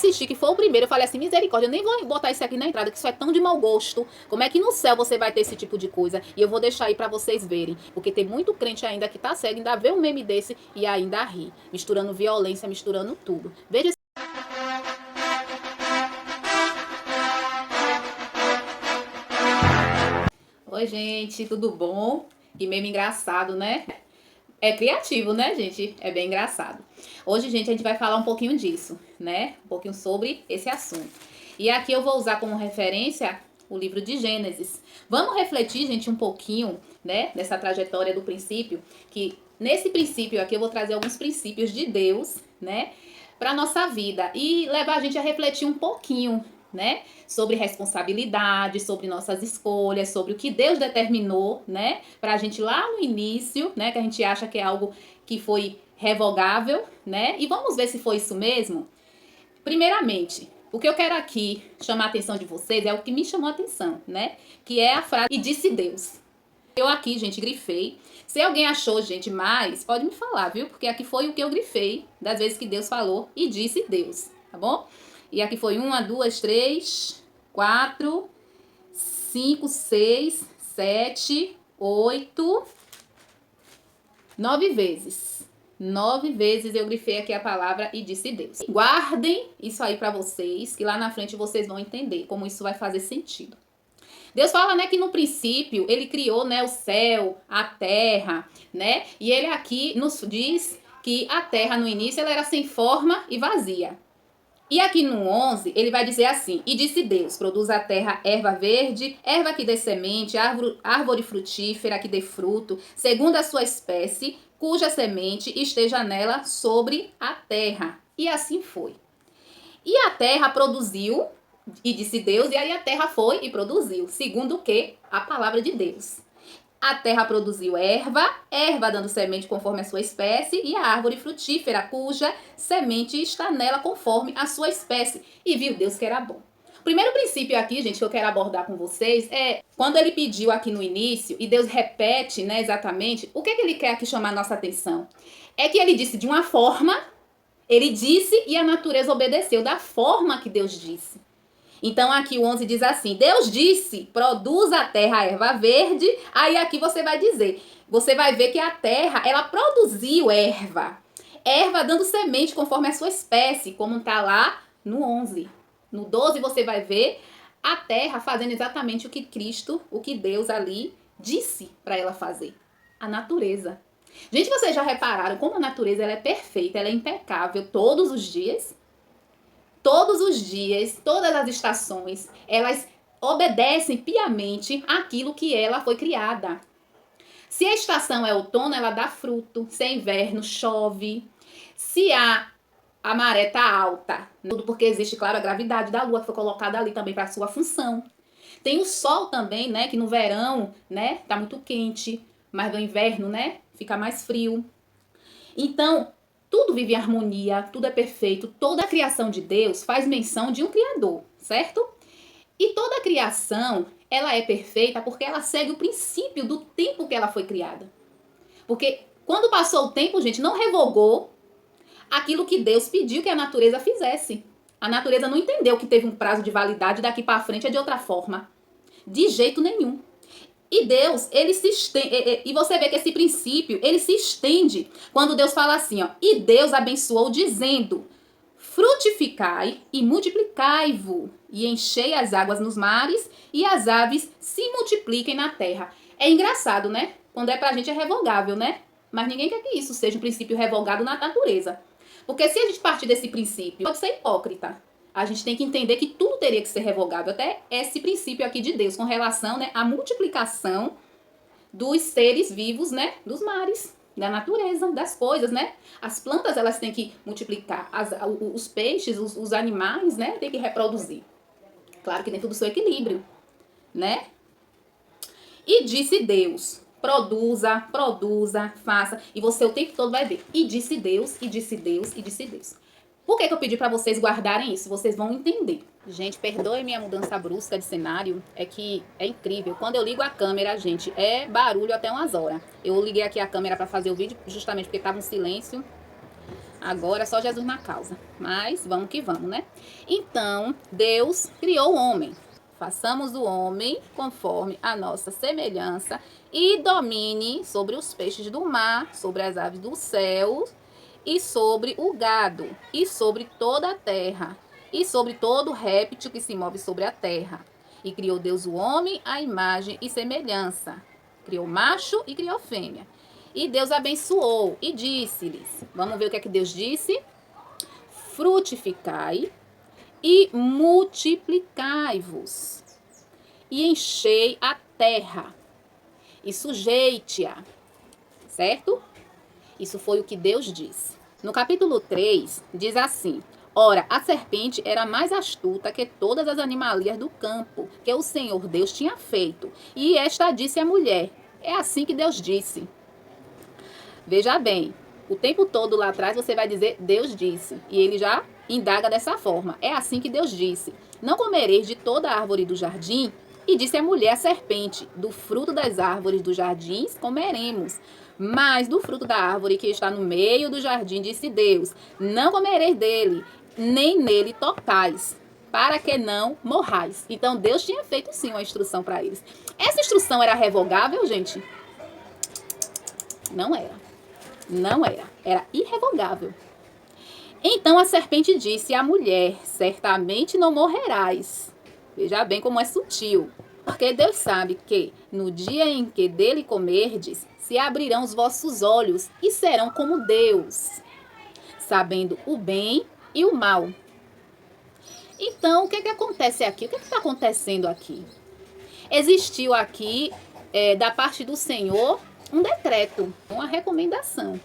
assisti, que foi o primeiro, eu falei assim, misericórdia, eu nem vou botar isso aqui na entrada, que isso é tão de mau gosto. Como é que no céu você vai ter esse tipo de coisa? E eu vou deixar aí pra vocês verem. Porque tem muito crente ainda que tá cego, ainda vê um meme desse e ainda ri. Misturando violência, misturando tudo. Veja esse... Oi, gente, tudo bom? Que meme engraçado, né? É criativo, né, gente? É bem engraçado. Hoje, gente, a gente vai falar um pouquinho disso, né? Um pouquinho sobre esse assunto. E aqui eu vou usar como referência o livro de Gênesis. Vamos refletir, gente, um pouquinho, né, dessa trajetória do princípio, que nesse princípio aqui eu vou trazer alguns princípios de Deus, né, para nossa vida e levar a gente a refletir um pouquinho, né, sobre responsabilidade, sobre nossas escolhas, sobre o que Deus determinou, né, pra gente lá no início, né, que a gente acha que é algo que foi revogável, né, e vamos ver se foi isso mesmo. Primeiramente, o que eu quero aqui chamar a atenção de vocês é o que me chamou a atenção, né, que é a frase, e disse Deus. Eu aqui, gente, grifei. Se alguém achou, gente, mais, pode me falar, viu? Porque aqui foi o que eu grifei das vezes que Deus falou e disse Deus, tá bom? E aqui foi 1, 2, 3, 4, 5, 6, 7, 8, 9 vezes. 9 vezes eu grifei aqui a palavra e disse Deus. Guardem isso aí pra vocês, que lá na frente vocês vão entender como isso vai fazer sentido. Deus fala, né, que no princípio ele criou, né, o céu, a terra, né? E ele aqui nos diz que a terra no início ela era sem forma e vazia. E aqui no 11, ele vai dizer assim: e disse Deus, produz a terra erva verde, erva que dê semente, árvore frutífera que dê fruto, segundo a sua espécie, cuja semente esteja nela sobre a terra. E assim foi. E a terra produziu, e disse Deus, e aí a terra foi e produziu, segundo o que? A palavra de Deus. A terra produziu erva, erva dando semente conforme a sua espécie, e a árvore frutífera, cuja semente está nela conforme a sua espécie. E viu Deus que era bom. O primeiro princípio aqui, gente, que eu quero abordar com vocês é quando ele pediu aqui no início, e Deus repete, né, exatamente, o que ele quer aqui chamar a nossa atenção? É que ele disse de uma forma, ele disse e a natureza obedeceu da forma que Deus disse. Então aqui o 11 diz assim: Deus disse, produz a terra a erva verde. Aí aqui você vai dizer, você vai ver que a terra, ela produziu erva. Erva dando semente conforme a sua espécie, como está lá no 11. No 12 você vai ver a terra fazendo exatamente o que Cristo, o que Deus ali disse para ela fazer. A natureza. Gente, vocês já repararam como a natureza ela é perfeita, ela é impecável todos os dias? Todos os dias, todas as estações, elas obedecem piamente àquilo que ela foi criada. Se a estação é outono, ela dá fruto. Se é inverno, chove. Se a maré tá alta, tudo porque existe, claro, a gravidade da lua que foi colocada ali também para sua função. Tem o sol também, né, que no verão, né, tá muito quente, mas no inverno, né, fica mais frio. Então, tudo vive em harmonia, tudo é perfeito. Toda a criação de Deus faz menção de um Criador, certo? E toda a criação, ela é perfeita porque ela segue o princípio do tempo que ela foi criada. Porque quando passou o tempo, gente, não revogou aquilo que Deus pediu que a natureza fizesse. A natureza não entendeu que teve um prazo de validade, daqui para frente é de outra forma. De jeito nenhum. E Deus, ele se estende, e você vê que esse princípio, ele se estende quando Deus fala assim, ó, e Deus abençoou dizendo, frutificai e multiplicai-vos, e enchei as águas nos mares, e as aves se multipliquem na terra. É engraçado, né? Quando é pra gente é revogável, né? Mas ninguém quer que isso seja um princípio revogado na natureza. Porque se a gente partir desse princípio, pode ser hipócrita. A gente tem que entender que tudo teria que ser revogável, até esse princípio aqui de Deus, com relação, né, à multiplicação dos seres vivos, né, dos mares, da natureza, das coisas, né? As plantas, elas têm que multiplicar, os peixes, os animais, né, têm que reproduzir. Claro que dentro do seu equilíbrio, né? E disse Deus, produza, produza, faça, e você o tempo todo vai ver. E disse Deus, e disse Deus, e disse Deus. Por que eu pedi para vocês guardarem isso? Vocês vão entender. Gente, perdoe minha mudança brusca de cenário. É que é incrível. Quando eu ligo a câmera, gente, é barulho até umas horas. Eu liguei aqui a câmera para fazer o vídeo justamente porque estava um silêncio. Agora só Jesus na causa. Mas vamos que vamos, né? Então, Deus criou o homem. Façamos o homem conforme a nossa semelhança e domine sobre os peixes do mar, sobre as aves do céu e sobre o gado e sobre toda a terra e sobre todo réptil que se move sobre a terra. E criou Deus o homem à imagem e semelhança. Criou macho e criou fêmea. E Deus abençoou e disse-lhes, vamos ver o que é que Deus disse? Frutificai e multiplicai-vos, e enchei a terra, e sujeite-a, certo? Isso foi o que Deus disse. No capítulo 3, diz assim, ora, a serpente era mais astuta que todas as animalias do campo, que o Senhor Deus tinha feito. E esta disse à mulher, é assim que Deus disse. Veja bem, o tempo todo lá atrás você vai dizer Deus disse. E ele já indaga dessa forma. É assim que Deus disse. Não comereis de toda a árvore do jardim? E disse a mulher à serpente, do fruto das árvores dos jardins comeremos. Mas do fruto da árvore que está no meio do jardim, disse Deus, não comereis dele, nem nele tocais, para que não morrais. Então Deus tinha feito sim uma instrução para eles. Essa instrução era revogável, gente? Não era. Não era. Era irrevogável. Então a serpente disse à mulher, certamente não morrerás. Veja bem como é sutil. Porque Deus sabe que no dia em que dele comerdes, se abrirão os vossos olhos e serão como Deus, sabendo o bem e o mal. Então, o que acontece aqui? O que está acontecendo aqui? Existiu aqui, da parte do Senhor, um decreto, uma recomendação.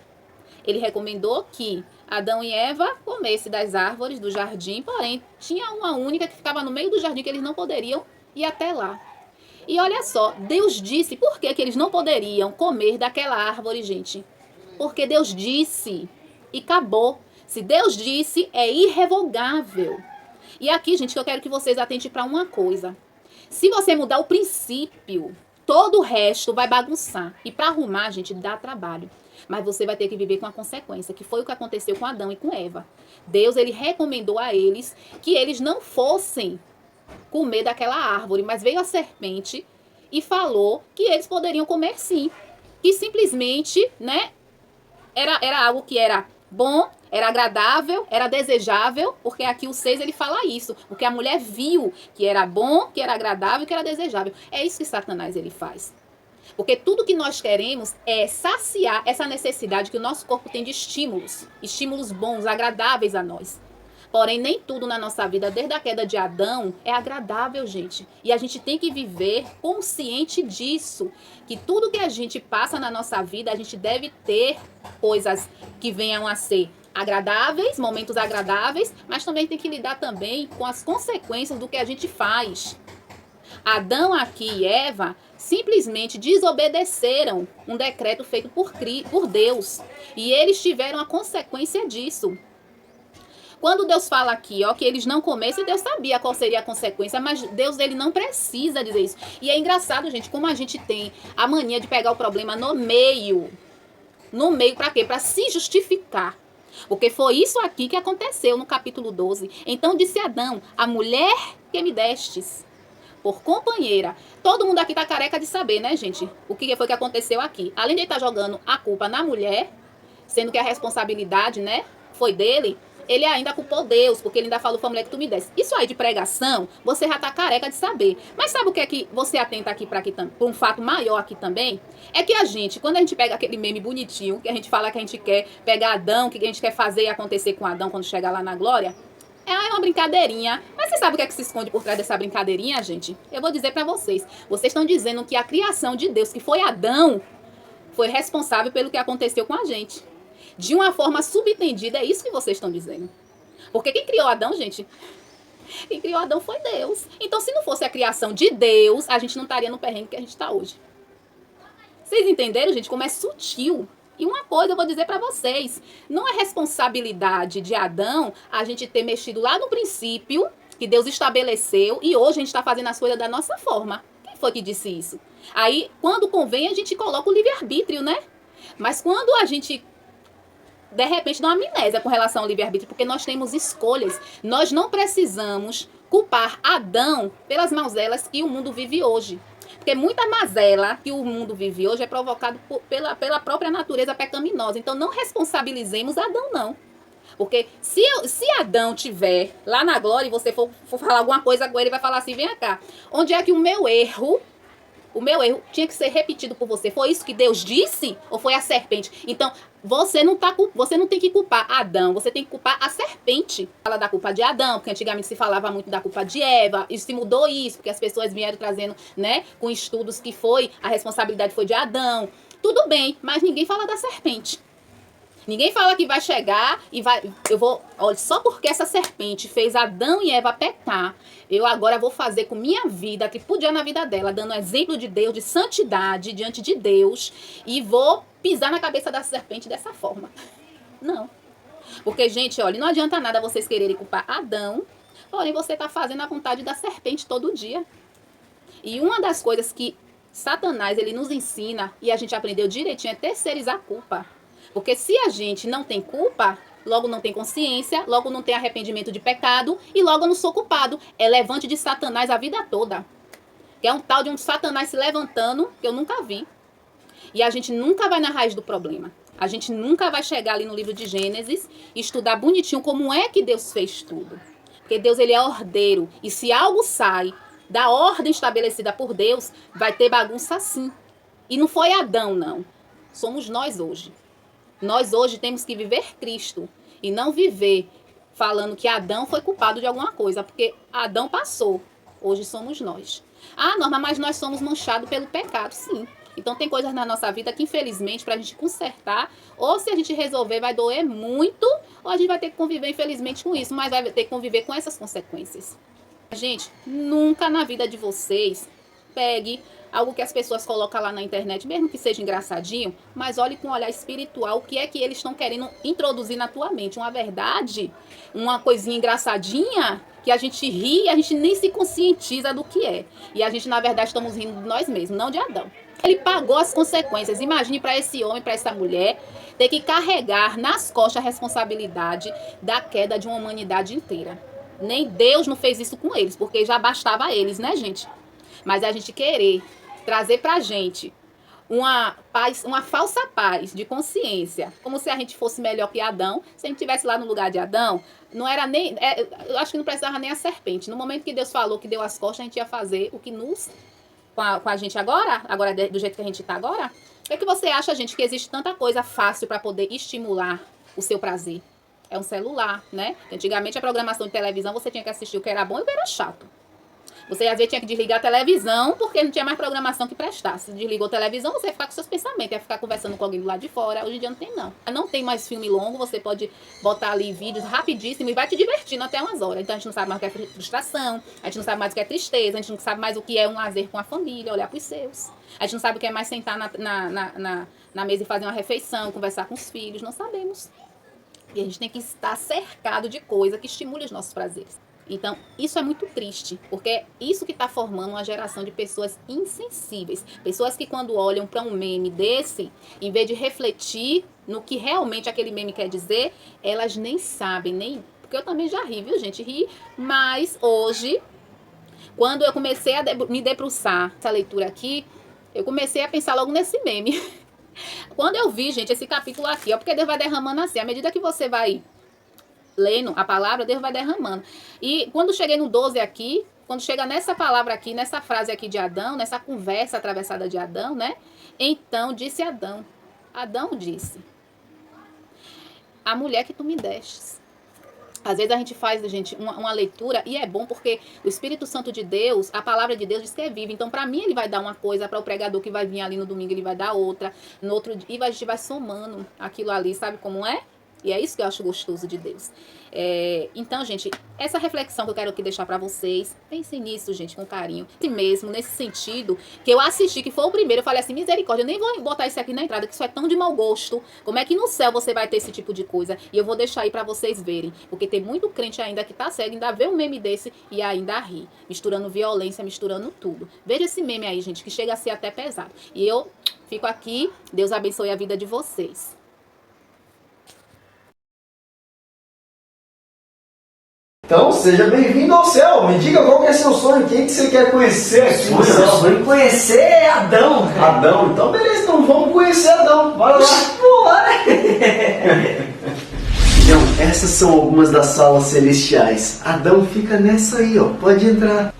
Ele recomendou que Adão e Eva comessem das árvores do jardim, porém, tinha uma única que ficava no meio do jardim que eles não poderiam ir até lá. E olha só, Deus disse por que eles não poderiam comer daquela árvore, gente. Porque Deus disse e acabou. Se Deus disse, é irrevogável. E aqui, gente, eu quero que vocês atentem para uma coisa. Se você mudar o princípio, todo o resto vai bagunçar. E para arrumar, gente, dá trabalho. Mas você vai ter que viver com a consequência, que foi o que aconteceu com Adão e com Eva. Deus, ele recomendou a eles que eles não fossem comer daquela árvore, mas veio a serpente e falou que eles poderiam comer sim. Que simplesmente, né, era algo que era bom, era agradável, era desejável, porque aqui o 6 ele fala isso, porque a mulher viu que era bom, que era agradável, que era desejável. É isso que Satanás ele faz. Porque tudo que nós queremos é saciar essa necessidade que o nosso corpo tem de estímulos, estímulos bons, agradáveis a nós. Porém, nem tudo na nossa vida, desde a queda de Adão, é agradável, gente. E a gente tem que viver consciente disso. Que tudo que a gente passa na nossa vida, a gente deve ter coisas que venham a ser agradáveis, momentos agradáveis, mas também tem que lidar também com as consequências do que a gente faz. Adão aqui e Eva simplesmente desobedeceram um decreto feito por Deus. E eles tiveram a consequência disso. Quando Deus fala aqui, ó, que eles não comessem, Deus sabia qual seria a consequência, mas Deus, ele não precisa dizer isso. E é engraçado, gente, como a gente tem a mania de pegar o problema no meio. No meio para quê? Para se justificar. Porque foi isso aqui que aconteceu no capítulo 12. Então disse Adão, a mulher que me destes por companheira. Todo mundo aqui tá careca de saber, né, gente? O que foi que aconteceu aqui. Além de ele estar jogando a culpa na mulher, sendo que a responsabilidade, né, foi dele, ele ainda culpou Deus, porque ele ainda falou, foi a mulher que tu me desse. Isso aí de pregação, você já tá careca de saber. Mas sabe o que é que você atenta aqui para um fato maior aqui também? É que a gente, quando a gente pega aquele meme bonitinho, que a gente fala que a gente quer pegar Adão, que a gente quer fazer acontecer com Adão quando chegar lá na glória, é uma brincadeirinha. Mas você sabe o que é que se esconde por trás dessa brincadeirinha, gente? Eu vou dizer para vocês. Vocês estão dizendo que a criação de Deus, que foi Adão, foi responsável pelo que aconteceu com a gente. De uma forma subentendida, é isso que vocês estão dizendo. Porque quem criou Adão, gente? Quem criou Adão foi Deus. Então, se não fosse a criação de Deus, a gente não estaria no perrengue que a gente está hoje. Vocês entenderam, gente, como é sutil? E uma coisa eu vou dizer para vocês. Não é responsabilidade de Adão a gente ter mexido lá no princípio que Deus estabeleceu e hoje a gente está fazendo as coisas da nossa forma. Quem foi que disse isso? Aí, quando convém, a gente coloca o livre-arbítrio, né? Mas quando a gente de repente, dá uma amnésia com relação ao livre-arbítrio, porque nós temos escolhas. Nós não precisamos culpar Adão pelas mazelas que o mundo vive hoje. Porque muita mazela que o mundo vive hoje é provocado pela própria natureza pecaminosa. Então, não responsabilizemos Adão, não. Porque se Adão tiver lá na glória e você for falar alguma coisa com ele, vai falar assim, vem cá, onde é que o meu erro tinha que ser repetido por você? Foi isso que Deus disse? Ou foi a serpente? Então, você não tem que culpar Adão, você tem que culpar a serpente. Fala da culpa de Adão, porque antigamente se falava muito da culpa de Eva, e se mudou isso, porque as pessoas vieram trazendo, né, com estudos que a responsabilidade foi de Adão. Tudo bem, mas ninguém fala da serpente. Ninguém fala que vai chegar e olha, só porque essa serpente fez Adão e Eva pecar, eu agora vou fazer com minha vida, que podia na vida dela, dando exemplo de Deus, de santidade diante de Deus, e vou pisar na cabeça da serpente dessa forma. Não. Porque, gente, olha, não adianta nada vocês quererem culpar Adão, porém você está fazendo a vontade da serpente todo dia. E uma das coisas que Satanás, ele nos ensina, e a gente aprendeu direitinho, é terceirizar a culpa. Porque se a gente não tem culpa, logo não tem consciência, logo não tem arrependimento de pecado e logo eu não sou culpado. É levante de Satanás a vida toda. Que é um tal de um Satanás se levantando que eu nunca vi. E a gente nunca vai na raiz do problema. A gente nunca vai chegar ali no livro de Gênesis e estudar bonitinho como é que Deus fez tudo. Porque Deus, ele é ordeiro. E se algo sai da ordem estabelecida por Deus, vai ter bagunça sim. E não foi Adão, não. Somos nós hoje. Nós hoje temos que viver Cristo e não viver falando que Adão foi culpado de alguma coisa, porque Adão passou, hoje somos nós. Ah, Norma, mas nós somos manchados pelo pecado, sim. Então tem coisas na nossa vida que infelizmente para a gente consertar, ou se a gente resolver vai doer muito, ou a gente vai ter que conviver infelizmente com isso, mas vai ter que conviver com essas consequências. Gente, nunca na vida de vocês pegue algo que as pessoas colocam lá na internet, mesmo que seja engraçadinho, mas olhe com um olhar espiritual o que é que eles estão querendo introduzir na tua mente. Uma verdade, uma coisinha engraçadinha, que a gente ri e a gente nem se conscientiza do que é. E a gente, na verdade, estamos rindo de nós mesmos, não de Adão. Ele pagou as consequências. Imagine para esse homem, para essa mulher, ter que carregar nas costas a responsabilidade da queda de uma humanidade inteira. Nem Deus não fez isso com eles, porque já bastava a eles, né, gente? Mas a gente querer trazer pra gente uma paz, uma falsa paz de consciência, como se a gente fosse melhor que Adão. Se a gente estivesse lá no lugar de Adão, não era nem, eu acho que não precisava nem a serpente. No momento que Deus falou que deu as costas, a gente ia fazer o que nos, com a gente agora do jeito que a gente tá agora. O que você acha, gente, que existe tanta coisa fácil para poder estimular o seu prazer? É um celular, né? Antigamente a programação de televisão você tinha que assistir o que era bom e o que era chato. Você às vezes tinha que desligar a televisão porque não tinha mais programação que prestasse. Desligou a televisão, você ia ficar com seus pensamentos, ia ficar conversando com alguém do lado de fora. Hoje em dia não tem, não. Não tem mais filme longo, você pode botar ali vídeos rapidíssimos e vai te divertindo até umas horas. Então a gente não sabe mais o que é frustração, a gente não sabe mais o que é tristeza, a gente não sabe mais o que é um lazer com a família, olhar pros seus. A gente não sabe o que é mais sentar na mesa e fazer uma refeição, conversar com os filhos, não sabemos. E a gente tem que estar cercado de coisa que estimule os nossos prazeres. Então, isso é muito triste, porque é isso que está formando uma geração de pessoas insensíveis. Pessoas que quando olham para um meme desse, em vez de refletir no que realmente aquele meme quer dizer, elas nem sabem, nem... Porque eu também já ri, viu, gente? Ri, mas hoje, quando eu comecei a me debruçar essa leitura aqui, eu comecei a pensar logo nesse meme. Quando eu vi, gente, esse capítulo aqui, ó, porque Deus vai derramando assim, à medida que você vai lendo a palavra, Deus vai derramando. E quando cheguei no 12 aqui, quando chega nessa palavra aqui, nessa frase aqui de Adão, nessa conversa atravessada de Adão, né? Então disse Adão. Adão disse: a mulher que tu me destes. Às vezes a gente faz, gente, uma leitura e é bom porque o Espírito Santo de Deus, a palavra de Deus diz que é viva. Então, para mim, ele vai dar uma coisa, para o pregador que vai vir ali no domingo, ele vai dar outra. No outro dia, e a gente vai somando aquilo ali, sabe como é? E é isso que eu acho gostoso de Deus. Então, gente, essa reflexão que eu quero aqui deixar pra vocês, pensem nisso, gente, com carinho. E mesmo, nesse sentido, que eu assisti, que foi o primeiro, eu falei assim, misericórdia, eu nem vou botar isso aqui na entrada, que isso é tão de mau gosto. Como é que no céu você vai ter esse tipo de coisa? E eu vou deixar aí pra vocês verem. Porque tem muito crente ainda que tá cego, ainda vê um meme desse e ainda ri. Misturando violência, misturando tudo. Veja esse meme aí, gente, que chega a ser até pesado. E eu fico aqui, Deus abençoe a vida de vocês. Então, seja bem-vindo ao céu. Me diga qual que é seu sonho, quem que você quer conhecer aqui no céu? Eu sonho em conhecer Adão. Adão? Então beleza, então vamos conhecer Adão. Bora lá. Bora! Então, essas são algumas das salas celestiais. Adão fica nessa aí, ó. Pode entrar.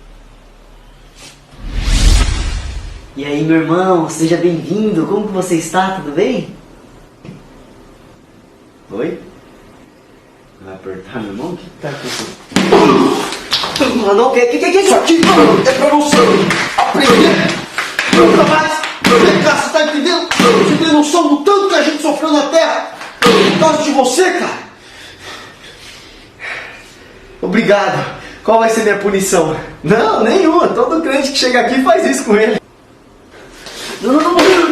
E aí, meu irmão, seja bem-vindo. Como que você está? Tudo bem? Oi? Vai apertar minha mão? O que tá acontecendo? Mano, o que é Isso aqui é pra você aprender. Nunca mais. Vem cá, você tá entendendo? Você tem noção do tanto que a gente sofreu na Terra? Por causa de você, cara. Obrigado. Qual vai ser minha punição? Não, nenhuma. Todo crente que chega aqui faz isso com ele. Não.